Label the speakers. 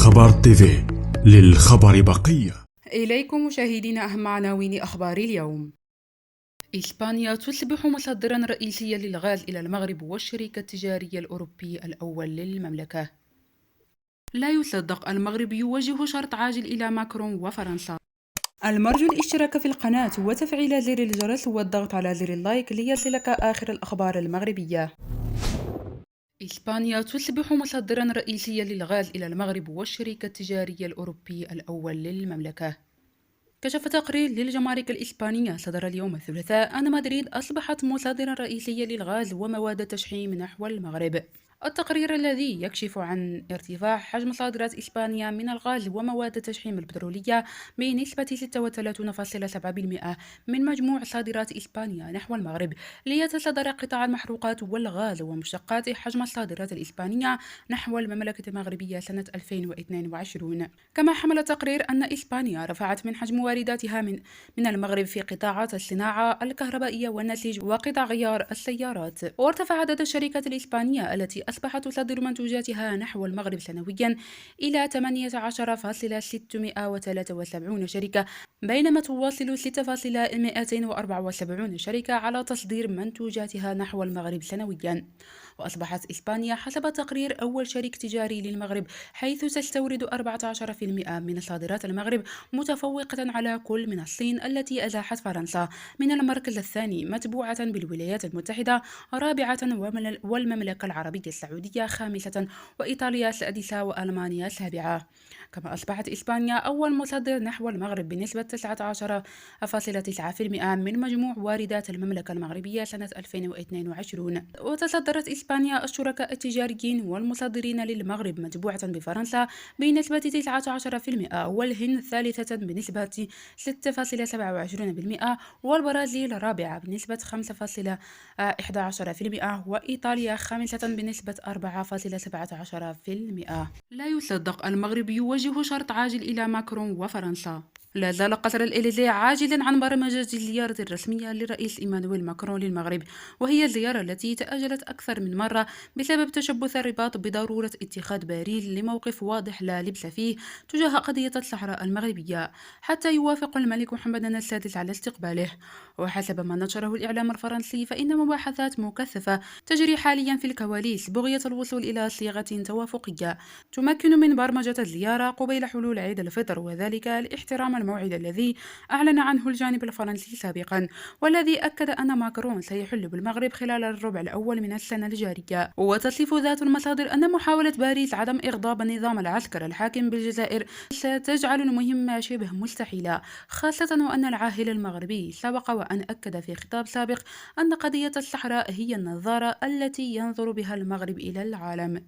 Speaker 1: خبر تيفي، للخبر بقية.
Speaker 2: إليكم مشاهدينا أهم عناوين أخبار اليوم. إسبانيا تصبح مصدرا رئيسيا للغاز إلى المغرب والشريك التجاري الأوروبي الأول للمملكة. لا يصدق، المغرب يوجه شرط عاجل إلى ماكرون وفرنسا. المرجو الاشتراك في القناة وتفعيل زر الجرس والضغط على زر اللايك ليصلك آخر الأخبار المغربية. إسبانيا تصبح مصدرا رئيسيا للغاز إلى المغرب والشريك التجاري الأوروبي الأول للمملكة. كشف تقرير للجمارك الإسبانية صدر اليوم الثلاثاء أن مدريد أصبحت مصدرا رئيسيا للغاز ومواد التشحيم نحو المغرب. التقرير الذي يكشف عن ارتفاع حجم صادرات إسبانيا من الغاز ومواد التشحيم البترولية بنسبة 36.7% من مجموع صادرات إسبانيا نحو المغرب، ليتصدر قطاع المحروقات والغاز ومشتقاته حجم الصادرات الإسبانية نحو المملكة المغربية سنة 2022. كما حمل التقرير أن إسبانيا رفعت من حجم وارداتها من المغرب في قطاعات الصناعة الكهربائية والنسيج وقطع غيار السيارات. وارتفع عدد الشركات الإسبانية التي أصبحت تصدر منتوجاتها نحو المغرب سنويا إلى 18,673 شركة، بينما تواصل 6,274 شركة على تصدير منتوجاتها نحو المغرب سنويا. وأصبحت إسبانيا حسب تقرير أول شريك تجاري للمغرب، حيث تستورد 14% من صادرات المغرب، متفوقة على كل من الصين التي أزاحت فرنسا من المركز الثاني، متبوعة بالولايات المتحدة رابعة، والمملكة العربية السعودية خامسة، وإيطاليا سادسة، وألمانيا سابعة. كما أصبحت إسبانيا أول مصدر نحو المغرب بنسبة 19.9% من مجموع واردات المملكة المغربية سنة 2022. وتصدرت إسبانيا الشركاء التجاريين والمصدرين للمغرب متبوعة بفرنسا بنسبة 19%، والهند ثالثة بنسبة 6.27%، والبرازيل رابعة بنسبة 5.11%، وإيطاليا خامسة بنسبة 4.17%. لا يصدق، المغرب يوجه شرط عاجل إلى ماكرون وفرنسا. لا زال قصر الإليزيه عاجلا عن برمجة الزيارة الرسمية للرئيس إيمانويل ماكرون للمغرب، وهي الزيارة التي تأجلت أكثر من مرة بسبب تشبث الرباط بضرورة اتخاذ باريس لموقف واضح لا لبس فيه تجاه قضية الصحراء المغربية، حتى يوافق الملك محمد السادس على استقباله. وحسب ما نشره الإعلام الفرنسي، فإن مباحثات مكثفة تجري حاليا في الكواليس بغية الوصول إلى صيغة توافقية تمكن من برمجة الزيارة قبيل حلول عيد الفطر، وذلك لاحترام الموعد الذي أعلن عنه الجانب الفرنسي سابقا، والذي أكد أن ماكرون سيحل بالمغرب خلال الربع الأول من السنة الجارية. وتصف ذات المصادر أن محاولة باريس عدم إغضاب النظام العسكري الحاكم بالجزائر ستجعل المهمة شبه مستحيلة، خاصة وأن العاهل المغربي سبق وأن أكد في خطاب سابق أن قضية الصحراء هي النظارة التي ينظر بها المغرب إلى العالم.